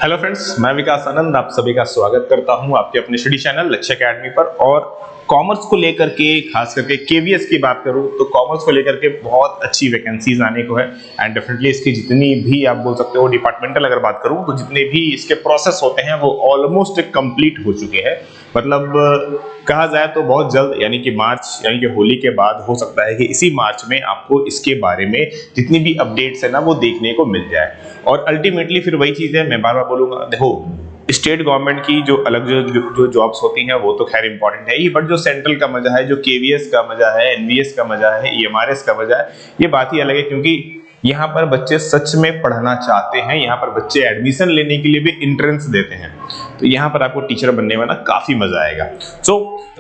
Hello friends, मैं विकास आनंद आप सभी का स्वागत करता हूं आपके अपने स्टडी चैनल लक्ष्य एकेडमी पर। और कॉमर्स को लेकर के खास करके केवीएस की बात करूं तो कॉमर्स को लेकर के बहुत अच्छी वैकेंसीज आने को है एंड डेफिनेटली इसकी जितनी भी आप बोल सकते हो डिपार्टमेंटल अगर बात करूं तो जितने भी इसके प्रोसेस होते हैं वो ऑलमोस्ट कंप्लीट हो चुके हैं। मतलब कहा जाए तो बहुत जल्द यानी कि मार्च यानी कि होली के बाद हो सकता है कि इसी मार्च में आपको इसके बारे में जितनी भी अपडेट्स है ना वो देखने को मिल जाए। और अल्टीमेटली फिर वही चीज है, मैं बार बार बोलूंगा, देखो स्टेट गवर्नमेंट की जो अलग जो जॉब्स होती हैं वो तो खैर इंपॉर्टेंट है ही, बट जो सेंट्रल का मजा है, जो केवीएस का मजा है, एनवीएस का मजा है, ईएमआरएस का मजा है, ये बात ही अलग है। क्योंकि यहाँ पर बच्चे सच में पढ़ना चाहते हैं, यहाँ पर बच्चे एडमिशन लेने के लिए भी एंट्रेंस देते हैं, तो यहाँ पर आपको टीचर बनने में ना काफी मजा आएगा। सो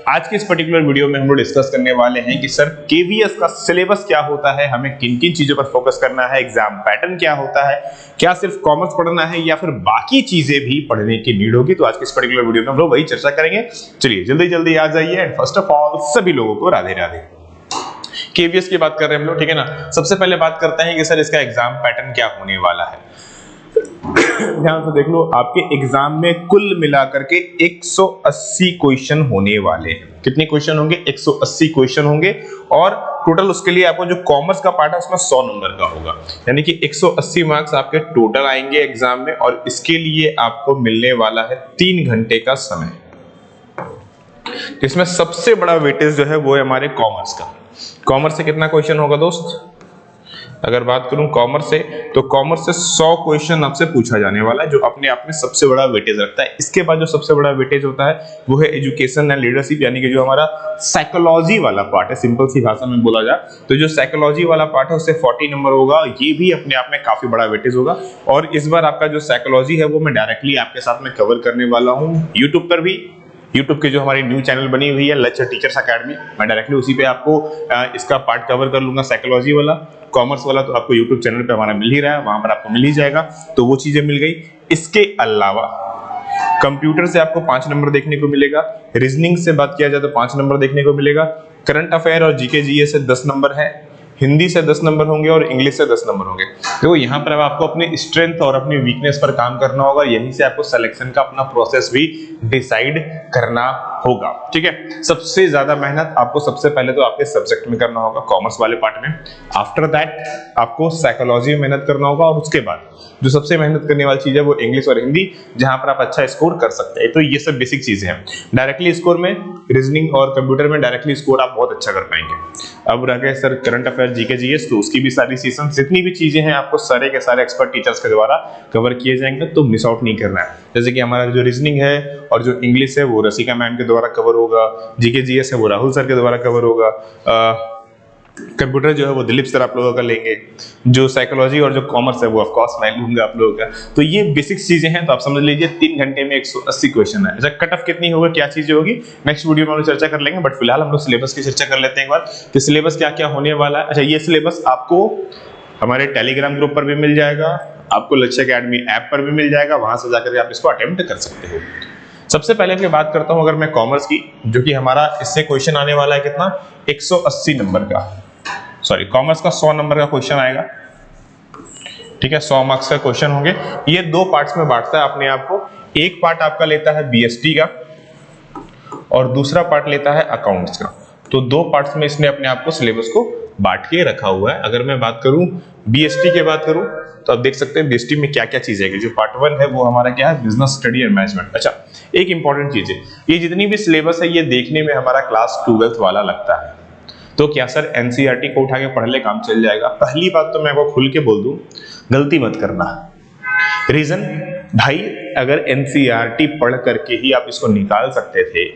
आज के इस पर्टिकुलर वीडियो में हम लोग डिस्कस करने वाले हैं कि सर केवीएस का सिलेबस क्या होता है, हमें किन किन चीजों पर फोकस करना है, एग्जाम पैटर्न क्या होता है, क्या सिर्फ कॉमर्स पढ़ना है या फिर बाकी चीजें भी पढ़ने की नीड होगी। तो आज के इस पर्टिकुलर वीडियो में हम लोग वही चर्चा करेंगे। चलिए जल्दी जल्दी आ जाइए एंड फर्स्ट ऑफ ऑल सभी लोगों को राधे राधे। केवीएस की बात कर रहे हैं हम लोग, ठीक है ना। सबसे पहले बात करते हैं कि सर इसका एग्जाम पैटर्न क्या होने वाला है। ध्यान से देख लो, आपके एग्जाम में कुल मिलाकर के 180 क्वेश्चन होने वाले हैं। कितने क्वेश्चन होंगे? 180 क्वेश्चन होंगे। और टोटल उसके लिए आपको जो कॉमर्स का पार्ट है उसमें 100 नंबर का होगा, यानी कि 180 मार्क्स आपके टोटल आएंगे एग्जाम में। और इसके लिए आपको मिलने वाला है 3 घंटे का समय। इसमें सबसे बड़ा वेटेज जो है वो है हमारे कॉमर्स का। कॉमर्स से कितना क्वेश्चन होगा दोस्त? अगर बात करूं कॉमर्स से तो कॉमर्स से 100 क्वेश्चन आपसे पूछा जाने वाला है, जो अपने आप में सबसे बड़ा वेटेज रखता है। इसके बाद जो सबसे बड़ा वेटेज होता है वो है एजुकेशन एंड लीडरशिप, यानी कि जो हमारा साइकोलॉजी वाला पार्ट है। सिंपल सी भाषा में बोला जाए तो जो साइकोलॉजी वाला पार्ट है उससे 40 नंबर होगा। ये भी अपने आप में काफी बड़ा वेटेज होगा। और इस बार आपका जो साइकोलॉजी है वो मैं डायरेक्टली आपके साथ में कवर करने वाला हूँ यूट्यूब पर भी। यूट्यूब के जो हमारी न्यू चैनल बनी हुई है लक्ष्य टीचर्स अकेडमी, मैं डायरेक्टली उसी पे आपको इसका पार्ट कवर कर लूंगा। साइकोलॉजी वाला, कॉमर्स वाला तो आपको यूट्यूब चैनल पे हमारा मिल ही रहा है, वहां पर आपको मिल ही जाएगा, तो वो चीजें मिल गई। इसके अलावा कंप्यूटर से आपको 5 नंबर देखने को मिलेगा। रीजनिंग से बात किया जाए तो 5 नंबर देखने को मिलेगा। करंट अफेयर और जीके जीए से 10 नंबर है। हिंदी से 10 नंबर होंगे और इंग्लिश से 10 नंबर होंगे। देखो यहाँ पर अब आपको अपने स्ट्रेंथ और अपनी वीकनेस पर काम करना होगा, यहीं से आपको सिलेक्शन का अपना प्रोसेस भी डिसाइड करना होगा, ठीक है। सबसे ज्यादा मेहनत आपको सबसे पहले तो आपके सब्जेक्ट में करना होगा, कॉमर्स वाले पार्ट में। आफ्टर दैट आपको साइकोलॉजी में मेहनत करना होगा, और उसके बाद जो सबसे मेहनत करने वाली चीज है वो इंग्लिश और हिंदी, जहां पर आप अच्छा स्कोर कर सकते हैं। तो ये सब बेसिक चीजें हैं। डायरेक्टली स्कोर में रीजनिंग और कंप्यूटर में डायरेक्टली स्कोर आप बहुत अच्छा कर पाएंगे। अब रह गए sir current affair GK GS, तो उसकी भी सारी सीजन जितनी भी चीजें हैं आपको सारे के सारे एक्सपर्ट टीचर्स के द्वारा कवर किए जाएंगे, तो मिस आउट नहीं करना है। जैसे कि हमारा जो रीजनिंग है और जो इंग्लिश है वो रसिका मैम के द्वारा कवर होगा, जीके जीएस है वो राहुल सर के द्वारा कवर होगा, कंप्यूटर जो है वो दिलीप सर आप लोगों का लेंगे, जो साइकोलॉजी और जो कॉमर्स है वो ऑफ कोर्स मैं लूंगा आप लोगों का। तो ये बेसिक चीजें हैं, तो आप समझ लीजिए 3 घंटे में 180 क्वेश्चन है। अच्छा, कट ऑफ कितनी होगा, क्या चीजें होगी, नेक्स्ट वीडियो में हम लोग चर्चा कर लेंगे, बट फिलहाल हम लोग सिलेबस की चर्चा कर लेते हैं एक बार कि सिलेबस क्या क्या होने वाला है। अच्छा, ये सिलेबस आपको हमारे टेलीग्राम ग्रुप पर भी मिल जाएगा, आपको लक्ष्य एकेडमी ऐप पर भी मिल जाएगा, वहां से जाकर आप इसको अटेम्प्ट कर सकते हो। सबसे पहले मैं बात करता हूं अगर मैं कॉमर्स की, जो कि हमारा इससे क्वेश्चन आने वाला है कितना, 180 नंबर का, सॉरी कॉमर्स का 100 नंबर का क्वेश्चन आएगा, ठीक है। 100 मार्क्स का क्वेश्चन होंगे। ये 2 पार्ट्स में बांटता है अपने आप को। एक पार्ट आपका लेता है बीएसटी का और दूसरा पार्ट लेता है अकाउंट्स का। तो 2 पार्ट्स में इसने अपने आप को सिलेबस को बांट के रखा हुआ है। अगर मैं बात करूं बीएसटी की बात करूं तो आप देख सकते हैं बीएसटी में क्या क्या चीज है। जो पार्ट 1 है वो हमारा क्या है, बिजनेस स्टडी एंड मैनेजमेंट। अच्छा, एक इंपॉर्टेंट चीज है, ये जितनी भी सिलेबस है ये देखने में हमारा क्लास 12th वाला लगता है। तो क्या सर एनसीईआरटी को उठा के पढ़ ले काम चल जाएगा? पहली बात तो मैं आपको खुल के बोल दूं, गलती मत करना। रीजन भाई, अगर एनसीईआरटी पढ़ करके ही आप इसको निकाल सकते थे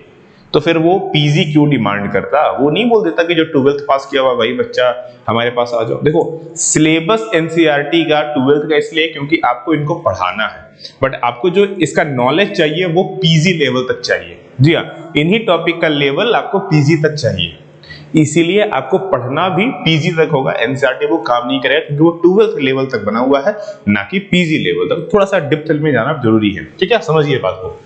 तो फिर वो पीजी क्यों डिमांड करता? वो नहीं बोल देता कि जो 12th पास किया हुआ भाई बच्चा हमारे पास आ जाओ। देखो सिलेबस एनसीईआरटी का 12th का इसलिए क्योंकि आपको इनको पढ़ाना है, बट आपको जो इसका नॉलेज चाहिए वो पीजी लेवल तक चाहिए। जी हाँ, इन्हीं टॉपिक का लेवल आपको पीजी तक चाहिए, इसीलिए आपको पढ़ना भी पीजी तक होगा। एनसीईआरटी वो काम नहीं करेगा क्योंकि वो 12th लेवल तक बना हुआ है, ना कि पीजी लेवल तक। थोड़ा सा डिप्थ में जाना जरूरी है, ठीक है, समझिए बात को।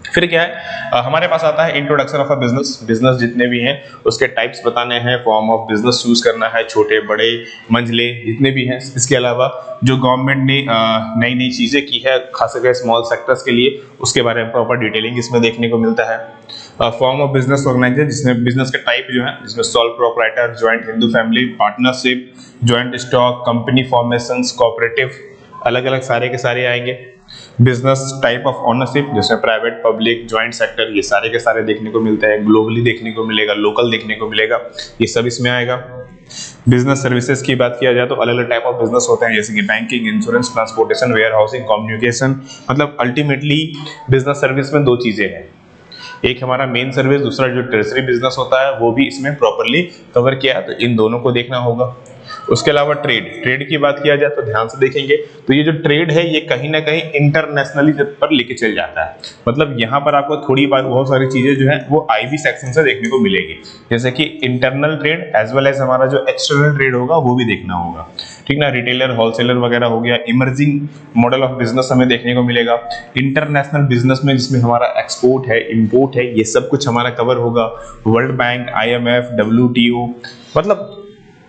फिर क्या है, हमारे पास आता है introduction of a business. Business जितने भी हैं उसके टाइप्स बताने हैं, फॉर्म ऑफ बिजनेस चूज करना है, छोटे बड़े मंझले जितने भी हैं। इसके अलावा जो गवर्नमेंट ने नई नई चीजें की है खास करके स्मॉल सेक्टर्स के लिए, उसके बारे में प्रॉपर डिटेलिंग इसमें देखने को मिलता है। फॉर्म ऑफ बिजनेस ऑर्गेनाइजेशन, जिसमें बिजनेस के टाइप जो है, जिसमें sole proprietor, joint Hindu family, partnership, joint stock, company formations, cooperative, अलग अलग सारे के सारे आएंगे। बिजनेस टाइप ऑफ ओनरशिप, जिसमें प्राइवेट, पब्लिक, ज्वाइंट सेक्टर, ये सारे के सारे देखने को मिलते हैं। ग्लोबली देखने को मिलेगा, लोकल देखने को मिलेगा, ये सब इसमें आएगा। बिजनेस सर्विसेज की बात किया जाए तो अलग अलग टाइप ऑफ बिजनेस होते हैं, जैसे कि banking, insurance, transportation, warehousing, communication. मतलब अल्टीमेटली बिजनेस सर्विस में दो चीजें हैं, एक हमारा मेन सर्विस, दूसरा जो टर्सरी बिजनेस होता है वो भी इसमें प्रॉपर्ली कवर किया है, तो इन दोनों को देखना होगा। उसके अलावा ट्रेड की बात किया जाए तो ध्यान से देखेंगे तो ये जो ट्रेड है ये कहीं ना कहीं इंटरनेशनली पर लेके चल जाता है। मतलब यहाँ पर आपको थोड़ी बहुत सारी चीजें जो है वो आईबी सेक्शन से देखने को मिलेगी, जैसे कि internal trade as well as हमारा जो एक्सटर्नल ट्रेड होगा वो भी देखना होगा, ठीक ना। रिटेलर, होलसेलर वगैरह हो गया। इमर्जिंग मॉडल ऑफ बिजनेस हमें देखने को मिलेगा। इंटरनेशनल बिजनेस में जिसमें हमारा एक्सपोर्ट है, इंपोर्ट है, ये सब कुछ हमारा कवर होगा। वर्ल्ड बैंक, IMF, WTO, मतलब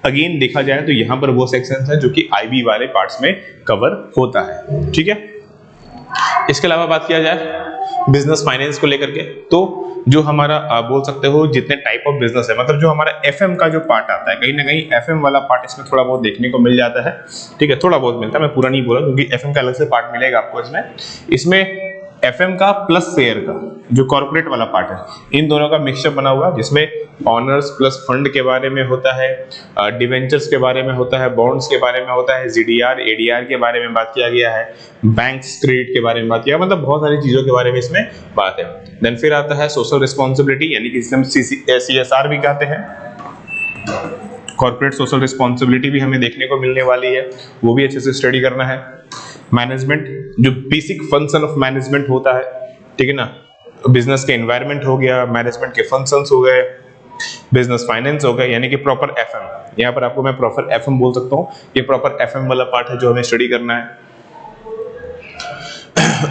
अगेन देखा जाए तो यहाँ पर वो सेक्शंस है जो कि आईबी वाले पार्ट्स में कवर होता है, ठीक है। इसके अलावा बात किया जाए बिजनेस फाइनेंस को लेकर के, तो जो हमारा आप बोल सकते हो जितने टाइप ऑफ बिजनेस है, मतलब जो हमारा एफएम का जो पार्ट आता है, कहीं ना कहीं एफएम वाला पार्ट इसमें थोड़ा बहुत देखने को मिल जाता है, ठीक है, थोड़ा बहुत मिलता है, मैं पूरा नहीं बोला क्योंकि एफएम का अलग से पार्ट मिलेगा आपको इसमें एफएम का प्लस शेयर का जो कॉर्पोरेट वाला पार्ट है, इन दोनों का मिक्सचर बना हुआ, जिसमें ऑनर्स प्लस फंड के बारे में होता है, डिवेंचर्स के बारे में होता है, बॉन्ड्स के बारे में होता है, जीडीआर, एडीआर के बारे में बात किया गया है, बैंक्स, क्रेडिट के बारे में बात किया, मतलब बहुत सारी चीजों के बारे में इसमें बात है। देन फिर आता है सोशल रिस्पॉन्सिबिलिटी, यानी कि जिसे हम CSR भी कहते हैं, कॉर्पोरेट सोशल रिस्पॉन्सिबिलिटी भी हमें देखने को मिलने वाली है, वो भी अच्छे से स्टडी करना है। मैनेजमेंट, जो बेसिक फंक्शन ऑफ मैनेजमेंट होता है, ठीक है ना, बिजनेस के एनवायरनमेंट हो गया, मैनेजमेंट के फंक्शंस हो गए, बिजनेस फाइनेंस हो गए, यानी कि प्रॉपर एफएम, यहाँ पर आपको मैं प्रॉपर एफएम बोल सकता हूँ, ये प्रॉपर एफएम वाला पार्ट है जो हमें स्टडी करना है।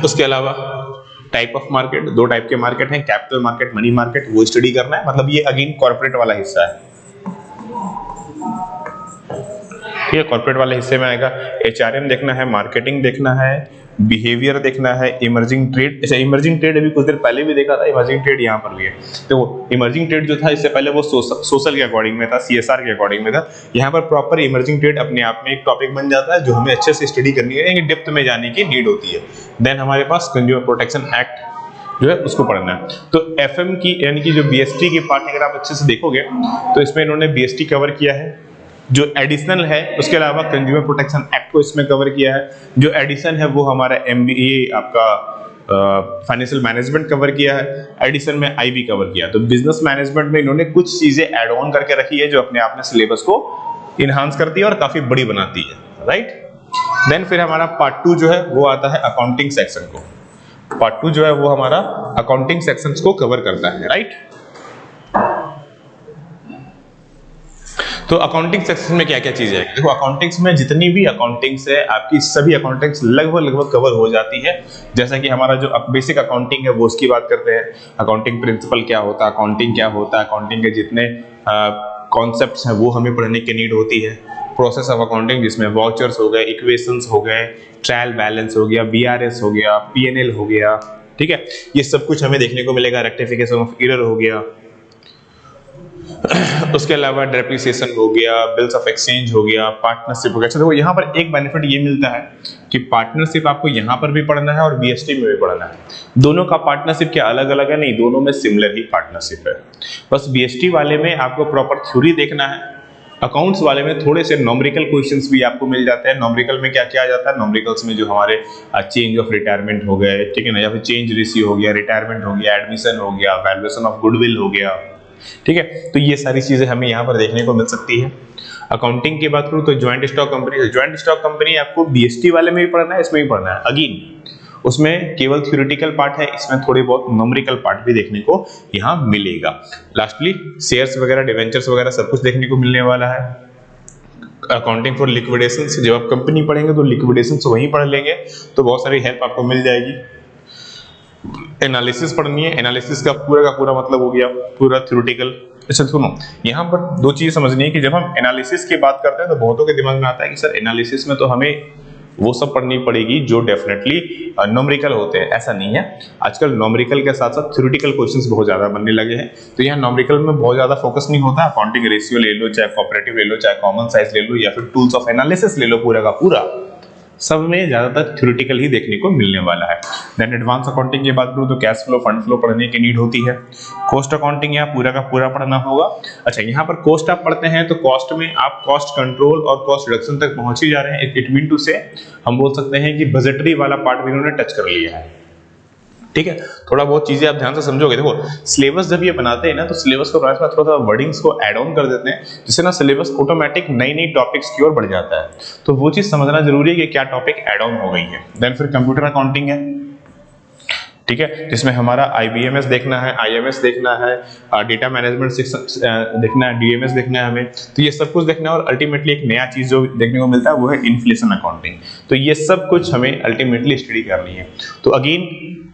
उसके अलावा टाइप ऑफ मार्केट, दो टाइप के मार्केट हैं, कैपिटल मार्केट, मनी मार्केट, वो स्टडी करना है, मतलब ये अगेन कॉर्पोरेट वाला हिस्सा है, ये कॉर्पोरेट वाले हिस्से में आएगा। HRM देखना है, मार्केटिंग देखना है, बिहेवियर देखना है, इमर्जिंग ट्रेड। अच्छा, इमर्जिंग ट्रेड अभी कुछ देर पहले भी देखा था, इमर्जिंग ट्रेड यहाँ पर भी है। तो इमर्जिंग ट्रेड जो था इससे पहले वो सोशल के अकॉर्डिंग में था, CSR के अकॉर्डिंग में था। यहाँ पर प्रॉपर इमर्जिंग ट्रेड अपने आप में एक टॉपिक बन जाता है जो हमें अच्छे से स्टडी करनी है, डेप्थ में जाने की नीड होती है। देन हमारे पास कंज्यूमर प्रोटेक्शन एक्ट जो है उसको पढ़ना है। तो एफएम की यानी कि जो BST की पार्ट अगर आप अच्छे से देखोगे तो इसमें इन्होंने BST कवर किया है, जो एडिशनल है उसके अलावा कंज्यूमर प्रोटेक्शन एक्ट को इसमें कवर किया है, जो एडिशन है वो हमारा MBA आपका फाइनेंशियल मैनेजमेंट कवर किया है, एडिशन में IB कवर किया। तो बिजनेस मैनेजमेंट में इन्होंने कुछ चीजें ऐड ऑन करके रखी है जो अपने आप में सिलेबस को इनहांस करती है और काफी बड़ी बनाती है, राइट। देन फिर हमारा पार्ट 2 जो है वो आता है अकाउंटिंग सेक्शन को, पार्ट 2 जो है वो हमारा अकाउंटिंग सेक्शंस को कवर करता है, राइट। तो अकाउंटिंग सेक्शन में क्या क्या चीजें है, देखो अकाउंटिंग्स में जितनी भी अकाउंटिंग्स है आपकी सभी अकाउंटिंग्स लगभग कवर हो जाती है। जैसा कि हमारा जो बेसिक अकाउंटिंग है वो उसकी बात करते हैं, अकाउंटिंग प्रिंसिपल क्या होता है, अकाउंटिंग क्या होता है, अकाउंटिंग के जितने कॉन्सेप्ट्स हैं वो हमें पढ़ने की नीड होती है। प्रोसेस ऑफ अकाउंटिंग जिसमें वाउचर्स हो गए, इक्वेशंस हो गए, ट्रायल बैलेंस हो गया, BRS हो गया, PNL हो गया, ठीक है, ये सब कुछ हमें देखने को मिलेगा। रेक्टिफिकेशन ऑफ एरर हो गया, उसके अलावा डेप्रिसिएशन हो गया, बिल्स ऑफ एक्सचेंज हो गया, पार्टनरशिप हो गया। देखो यहाँ पर एक बेनिफिट ये मिलता है कि पार्टनरशिप आपको यहाँ पर भी पढ़ना है और BST में भी पढ़ना है। दोनों का पार्टनरशिप क्या अलग अलग है? नहीं, दोनों में सिमिलर ही पार्टनरशिप है। बस BST वाले में आपको प्रॉपर थ्योरी देखना है, अकाउंट्स वाले में थोड़े से नॉमरिकल क्वेश्चंस भी आपको मिल जाते हैं। नॉमरिकल में क्या क्या आ जाता है, नॉमरिकल्स में जो हमारे चेंज ऑफ रिटायरमेंट हो गए, ठीक है ना, या फिर चेंज रेशियो हो गया, रिटायरमेंट हो गया, एडमिशन हो गया, वैल्यूएशन ऑफ गुडविल हो गया, ठीक है। तो ये सारी चीजें हमें यहाँ पर देखने को मिल सकती है। अकाउंटिंग की बात करूँ तो joint stock company, joint stock company आपको BST वाले में भी पढ़ना है, इसमें भी पढ़ना है। अगेन उसमें केवल थ्योरेटिकल पार्ट है, इसमें थोड़ी बहुत न्यूमेरिकल पार्ट भी देखने को यहाँ मिलेगा। लास्टली शेयर्स वगैरह, डिवेंचर्स वगैरह सब कुछ देखने को मिलने वाला है। अकाउंटिंग फॉर लिक्विडेशंस, जब आप कंपनी पढ़ेंगे तो लिक्विडेशंस वहीं पढ़ लेंगे तो बहुत सारी हेल्प आपको मिल जाएगी। एनालिसिस पढ़नी है। एनालिसिस का पूरा मतलब हो गया पूरा थ्योरेटिकल। अच्छा सुनो, यहाँ पर दो चीज समझनी है कि जब हम एनालिसिस की बात करते हैं तो बहुतों के दिमाग में आता है कि सर एनालिसिस में तो हमें वो सब पढ़नी पड़ेगी जो डेफिनेटली न्यूमेरिकल होते हैं। ऐसा नहीं है, आजकल न्यूमेरिकल के साथ साथ थ्योरेटिकल क्वेश्चंस बहुत ज्यादा बनने लगे हैं। तो यहाँ न्यूमेरिकल में बहुत ज्यादा फोकस नहीं होता। अकाउंटिंग रेशियो ले लो, चाहे कोऑपरेटिव ले लो, चाहे कॉमन साइज ले लो, या फिर टूल्स ऑफ एनालिसिस ले लो, पूरा का पूरा सब में ज्यादातर थ्योरेटिकल ही देखने को मिलने वाला है। देन एडवांस अकाउंटिंग की बात करूं तो कैश फ्लो, फंड फ्लो पढ़ने की नीड होती है। कॉस्ट अकाउंटिंग यहाँ पूरा का पूरा पढ़ना होगा। अच्छा, यहाँ पर कॉस्ट आप पढ़ते हैं तो कॉस्ट में आप कॉस्ट कंट्रोल और कॉस्ट रिडक्शन तक पहुंच ही जा रहे हैं। इट मीन टू से हम बोल सकते हैं कि बजटरी वाला पार्ट भी इन्होंने टच कर लिया है। ठीक है, थोड़ा बहुत चीजें आप ध्यान से समझोगे। देखो सिलेबस जब ये बनाते हैं ना तो सिलेबस को थोड़ा सा वर्डिंग्स को ऐड ऑन कर देते हैं, जिससे ना सिलेबस ऑटोमेटिक नई नई टॉपिक्स की ओर बढ़ जाता है। तो वो चीज समझना जरूरी है कि क्या टॉपिक ऐड ऑन हो गई है। देन फिर कंप्यूटर अकाउंटिंग है, ठीक है, जिसमें हमारा IBMS देखना है, IMS देखना है, डेटा मैनेजमेंट देखना है, DMS देखना है हमें। तो ये सब कुछ देखना है और अल्टीमेटली एक नया चीज जो देखने को मिलता है वो है इन्फ्लेशन अकाउंटिंग। तो ये सब कुछ हमें अल्टीमेटली स्टडी करनी है। तो अगेन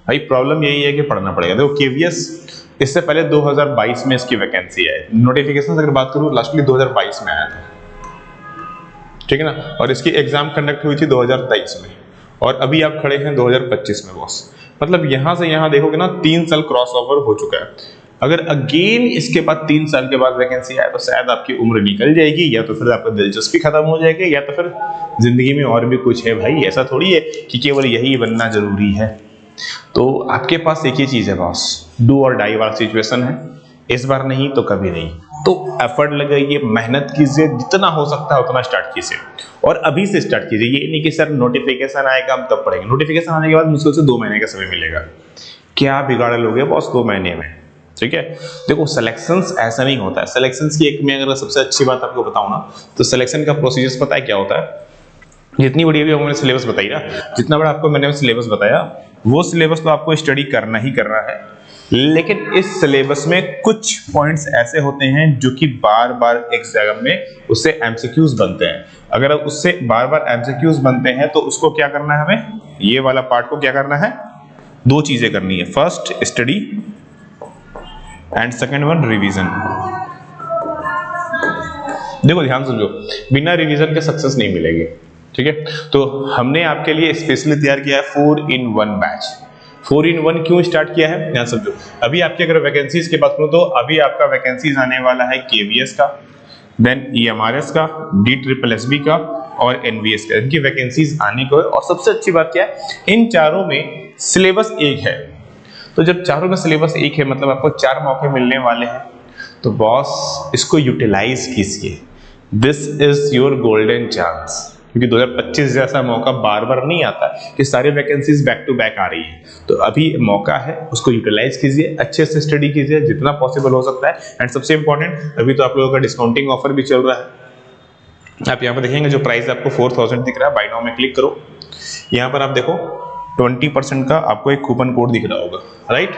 भाई प्रॉब्लम यही है कि पढ़ना पड़ेगा। देखो KVS इससे पहले 2022 में इसकी वैकेंसी है। नोटिफिकेशन अगर बात करूं लास्टली 2022 में आया था, ठीक है ना, और इसकी एग्जाम कंडक्ट हुई थी 2023 में, और अभी आप खड़े हैं 2025 में बॉस। मतलब यहां से यहां देखोगे ना 3 साल क्रॉस ओवर हो चुका है। अगर अगेन इसके बाद 3 साल के बाद वैकेंसी आए तो शायद आपकी उम्र निकल जाएगी, या तो फिर आपका दिलचस्पी खत्म हो जाएगी, या तो फिर जिंदगी में और भी कुछ है भाई। ऐसा थोड़ी है कि केवल यही बनना जरूरी है। तो आपके पास एक ही चीज है बॉस, डू और डाई वाला सिचुएशन है। इस बार नहीं तो कभी नहीं। तो एफर्ट लगाइए, मेहनत कीजिए, जितना हो सकता है उतना स्टार्ट कीजिए, और अभी से स्टार्ट कीजिए। ये नहीं कि सर नोटिफिकेशन आएगा हम तब पढ़ेंगे। नोटिफिकेशन आने के बाद मुश्किल से 2 महीने का समय मिलेगा, क्या बिगाड़ लोगे बॉस 2 महीने में। ठीक है, देखो सिलेक्शंस ऐसा नहीं होता है। सिलेक्शंस की एक मैं अगर सबसे अच्छी बात आपको बताऊं ना, तो सिलेक्शन का प्रोसीजर पता है क्या होता है। जितनी बड़ी भी मैंने सिलेबस बताई ना, जितना बड़ा आपको मैंने सिलेबस बताया, वो सिलेबस तो आपको स्टडी करना ही करना है। लेकिन इस सिलेबस में कुछ पॉइंट्स ऐसे होते हैं जो कि बार बार एग्जाम में उससे एमसीक्यूज बनते हैं। अगर उससे बार बार एमसीक्यूज बनते हैं तो उसको क्या करना है, हमें ये वाला पार्ट को क्या करना है, 2 चीजें करनी है। First study and second one revision. देखो ध्यान समझो, बिना रिवीजन के सक्सेस नहीं मिलेगी। ठीक है, तो हमने आपके लिए स्पेशली तैयार किया है 4-in-1 बैच। 4-in-1 क्यों स्टार्ट किया है ध्यान समझो। अभी आपकी अगर वैकेंसीज की बात करूं तो अभी आपका वैकेंसीज आने वाला है KVS का, देन EMRS का, DSSB का और NVS का। इनकी वैकेंसीज आने को है। और सबसे अच्छी बात क्या है, इन चारों में सिलेबस एक है। तो जब चारों में सिलेबस एक है मतलब आपको 4 मौके मिलने वाले हैं। तो बॉस इसको यूटिलाइज कीजिए, this is your golden chance. क्योंकि 2025 जैसा मौका बार बार नहीं आता कि सारे वैकेंसीज बैक टू बैक आ रही है। तो अभी मौका है, उसको यूटिलाइज कीजिए, अच्छे से स्टडी कीजिए जितना पॉसिबल हो सकता है। एंड सबसे इंपॉर्टेंट, अभी तो आप लोगों का डिस्काउंटिंग ऑफर भी चल रहा है। आप यहाँ पर देखेंगे जो प्राइस आपको 4000 दिख रहा है, बाय नाउ में क्लिक करो। यहाँ पर आप देखो 20% का आपको एक कूपन कोड दिख रहा होगा, राइट।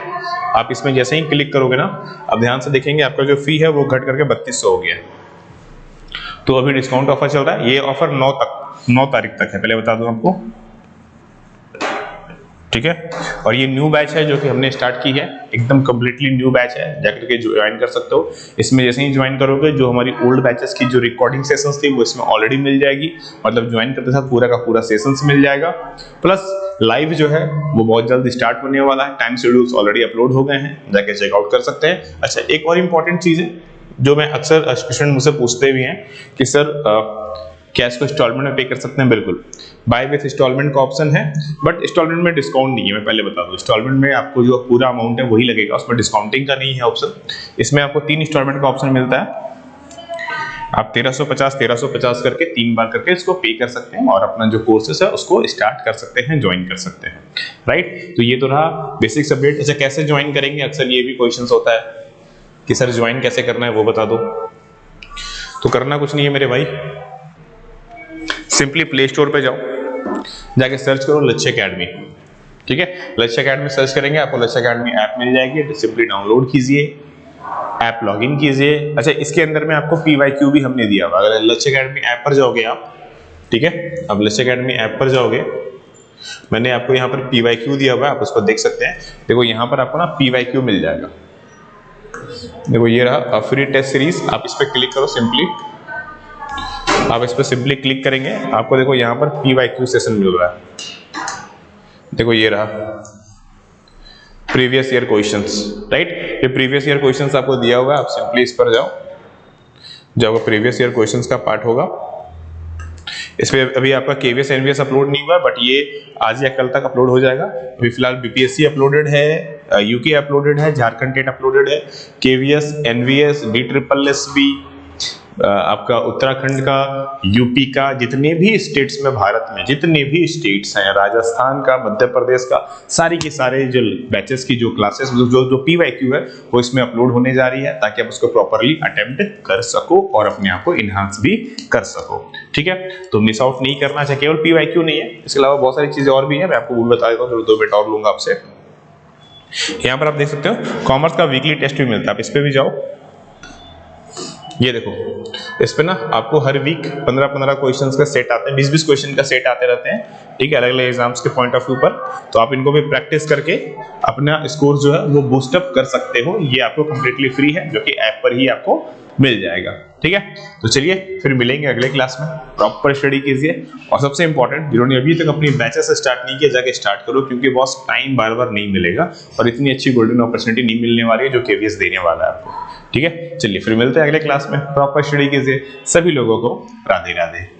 आप इसमें जैसे ही क्लिक करोगे ना, आप ध्यान से देखेंगे आपका जो फी है वो घट करके 3200 हो गया है। तो अभी डिस्काउंट ऑफर चल रहा है। ये ऑफर 9 तारीख तक है, पहले बता दूं आपको, ठीक है। और ये न्यू बैच है जो कि हमने स्टार्ट की है, एकदम कंप्लीटली न्यू बैच है, जाकर के ज्वाइन कर सकते हो। इसमें जैसे ही ज्वाइन करोगे जो हमारी ओल्ड बैचेस की जो रिकॉर्डिंग सेशंस थी वो इसमें ऑलरेडी मिल जाएगी। मतलब ज्वाइन करते साथ पूरा का पूरा सेशंस मिल जाएगा। प्लस लाइव जो है वो बहुत जल्द स्टार्ट होने वाला है, टाइम शेड्यूल्स ऑलरेडी अपलोड हो गए हैं, जाके चेकआउट कर सकते हैं। अच्छा, एक और इंपॉर्टेंट चीज है जो मैं अक्सर स्टूडेंट मुझसे पूछते भी हैं कि सर क्या इसको इंस्टॉलमेंट में पे कर सकते हैं। बिल्कुल, बाय विथ इंस्टॉलमेंट का ऑप्शन है, बट इंस्टॉलमेंट में डिस्काउंट नहीं है। मैं पहले बता दूं, इंस्टॉलमेंट में आपको जो पूरा अमाउंट है वही लगेगा, उसमें डिस्काउंटिंग का नहीं है ऑप्शन। इसमें आपको 3 इंस्टॉलमेंट का ऑप्शन मिलता है। आप 1350 करके 3 बार करके इसको पे कर सकते हैं और अपना जो कोर्सेस है उसको स्टार्ट कर सकते हैं, ज्वाइन कर सकते हैं, राइट। तो ये तो रहा बेसिक अपडेट। अच्छा, कैसे ज्वाइन करेंगे, अक्सर ये भी क्वेश्चन होता है कि सर ज्वाइन कैसे करना है वो बता दो। तो करना कुछ नहीं है मेरे भाई, सिंपली प्ले स्टोर पे जाओ, जाके सर्च करो लक्ष्य एकेडमी। ठीक है, लक्ष्य एकेडमी सर्च करेंगे आपको लक्ष्य एकेडमी ऐप मिल जाएगी। सिंपली डाउनलोड कीजिए, ऐप लॉगिन कीजिए। अच्छा, इसके अंदर में आपको PYQ भी हमने दिया हुआ। अगर लक्ष्य एकेडमी ऐप पर जाओगे आप, ठीक है, अब लक्ष्य एकेडमी ऐप पर जाओगे मैंने आपको यहाँ पर PYQ दिया हुआ है, आप उसको देख सकते हैं। देखो यहाँ पर आपको ना PYQ मिल जाएगा। देखो ये रहा फ्री टेस्ट सीरीज, आप इस पर क्लिक करो सिंपली। आप इस पर सिंपली क्लिक करेंगे, आपको देखो यहाँ पर PYQ सेशन मिल रहा है। देखो ये रहा प्रीवियस ईयर क्वेश्चंस, राइट। ये प्रीवियस ईयर क्वेश्चंस आपको दिया हुआ है, आप सिंपली इस पर जाओ, जो आपका प्रीवियस ईयर क्वेश्चंस का पार्ट होगा। इस पे अभी आपका KVS NVS अपलोड नहीं हुआ, बट ये आज या कल तक अपलोड हो जाएगा। अभी फिलहाल BPSC अपलोडेड है, UK अपलोडेड है, झारखंड टेट अपलोडेड है, KVS NVS DSSB आपका उत्तराखंड का, यूपी का, जितने भी स्टेट्स में भारत में जितने भी स्टेट्स हैं, राजस्थान का, मध्य प्रदेश का, सारी की सारे जो बैचेस की जो क्लासेस जो PYQ है वो इसमें अपलोड होने जा रही है, ताकि आप उसको प्रॉपरली अटेम्प्ट कर सको और अपने आप को इनहांस भी कर सको। ठीक है, तो मिस आउट नहीं करना चाहिए। केवल PYQ नहीं है, इसके अलावा बहुत सारी चीजें और भी है, मैं आपको वो बता देता हूँ, 2 मिनट और लूंगा आपसे। यहाँ पर आप देख सकते हो कॉमर्स का वीकली टेस्ट भी मिलता है, आप इस पे भी जाओ। ये देखो इस पे ना आपको हर वीक 15-15 क्वेश्चंस का सेट आते हैं, 20-20 क्वेश्चन का सेट आते रहते हैं, ठीक है, अलग अलग एग्जाम्स के पॉइंट ऑफ व्यू पर। तो आप इनको भी प्रैक्टिस करके अपना स्कोर जो है वो बूस्ट अप कर सकते हो। ये आपको कंप्लीटली फ्री है, जो कि ऐप पर ही आपको मिल जाएगा। ठीक है, तो चलिए फिर मिलेंगे अगले क्लास में। प्रॉपर स्टडी कीजिए, और सबसे इंपॉर्टेंट, जिन्होंने अभी तक अपनी बैचेस स्टार्ट नहीं किया, जाके स्टार्ट करो, क्योंकि बॉस टाइम बार बार नहीं मिलेगा और इतनी अच्छी गोल्डन अपॉर्चुनिटी नहीं मिलने वाली है जो KVS देने वाला है आपको। ठीक है, चलिए फिर मिलते हैं अगले क्लास में। प्रॉपर स्टडी कीजिए। सभी लोगों को राधे राधे।